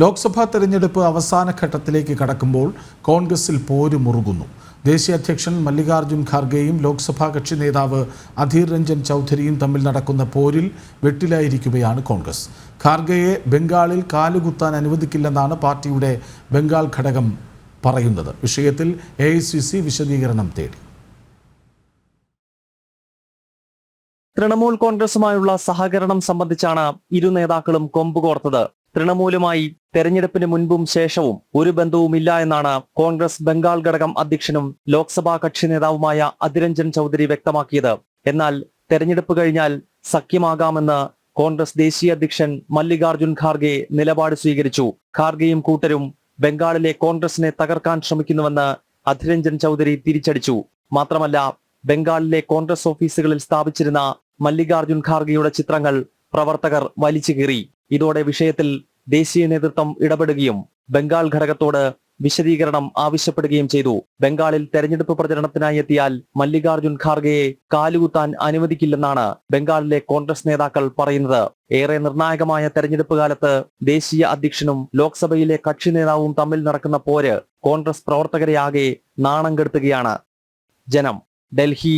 ലോക്സഭാ തെരഞ്ഞെടുപ്പ് അവസാന ഘട്ടത്തിലേക്ക് കടക്കുമ്പോൾ കോൺഗ്രസിൽ പോര് മുറുകുന്നു. ദേശീയ അധ്യക്ഷൻ മല്ലികാർജ്ജുൻ ഖാർഗെയും ലോക്സഭാ കക്ഷി നേതാവ് അധീർ രഞ്ജൻ ചൗധരിയും തമ്മിൽ നടക്കുന്ന പോരിൽ വെട്ടിലായിരിക്കുകയാണ് കോൺഗ്രസ്. ഖാർഗെയെ ബംഗാളിൽ കാലുകുത്താൻ അനുവദിക്കില്ലെന്നാണ് പാർട്ടിയുടെ ബംഗാൾ ഘടകം പറയുന്നത്. വിഷയത്തിൽ AICC വിശദീകരണം തേടി. തൃണമൂൽ കോൺഗ്രസുമായുള്ള സഹകരണം സംബന്ധിച്ചാണ് ഇരു നേതാക്കളും കൊമ്പുകോർത്തത്. തൃണമൂലുമായി തെരഞ്ഞെടുപ്പിന് മുൻപും ശേഷവും ഒരു ബന്ധവുമില്ല എന്നാണ് കോൺഗ്രസ് ബംഗാൾ ഘടകം അധ്യക്ഷനും ലോക്സഭാ കക്ഷി നേതാവുമായ അധീർ രഞ്ജൻ ചൗധരി വ്യക്തമാക്കിയത്. എന്നാൽ തെരഞ്ഞെടുപ്പ് കഴിഞ്ഞാൽ സഖ്യമാകാമെന്ന് കോൺഗ്രസ് ദേശീയ അധ്യക്ഷൻ മല്ലികാർജ്ജുൻ ഖാർഗെ നിലപാട് സ്വീകരിച്ചു. ഖാർഗെയും കൂട്ടരും ബംഗാളിലെ കോൺഗ്രസിനെ തകർക്കാൻ ശ്രമിക്കുന്നുവെന്ന് അധീർ രഞ്ജൻ ചൗധരി തിരിച്ചടിച്ചു. മാത്രമല്ല, ബംഗാളിലെ കോൺഗ്രസ് ഓഫീസുകളിൽ സ്ഥാപിച്ചിരുന്ന മല്ലികാർജ്ജുൻ ഖാർഗെയുടെ ചിത്രങ്ങൾ പ്രവർത്തകർ വലിച്ചു കീറി. ഇതോടെ വിഷയത്തിൽ ദേശീയ നേതൃത്വം ഇടപെടുകയും ബംഗാൾ ഘടകത്തോട് വിശദീകരണം ആവശ്യപ്പെടുകയും ചെയ്തു. ബംഗാളിൽ തെരഞ്ഞെടുപ്പ് പ്രചരണത്തിനായി എത്തിയാൽ മല്ലികാർജ്ജുൻ ഖാർഗെയെ കാലുകുത്താൻ അനുവദിക്കില്ലെന്നാണ് ബംഗാളിലെ കോൺഗ്രസ് നേതാക്കൾ പറയുന്നത്. ഏറെ നിർണായകമായ തെരഞ്ഞെടുപ്പ് കാലത്ത് ദേശീയ അധ്യക്ഷനും ലോക്സഭയിലെ കക്ഷി നേതാവും തമ്മിൽ നടക്കുന്ന പോര് കോൺഗ്രസ് പ്രവർത്തകരെ ആകെ നാണം കെടുത്തുകയാണ്. ജനം, ഡൽഹി.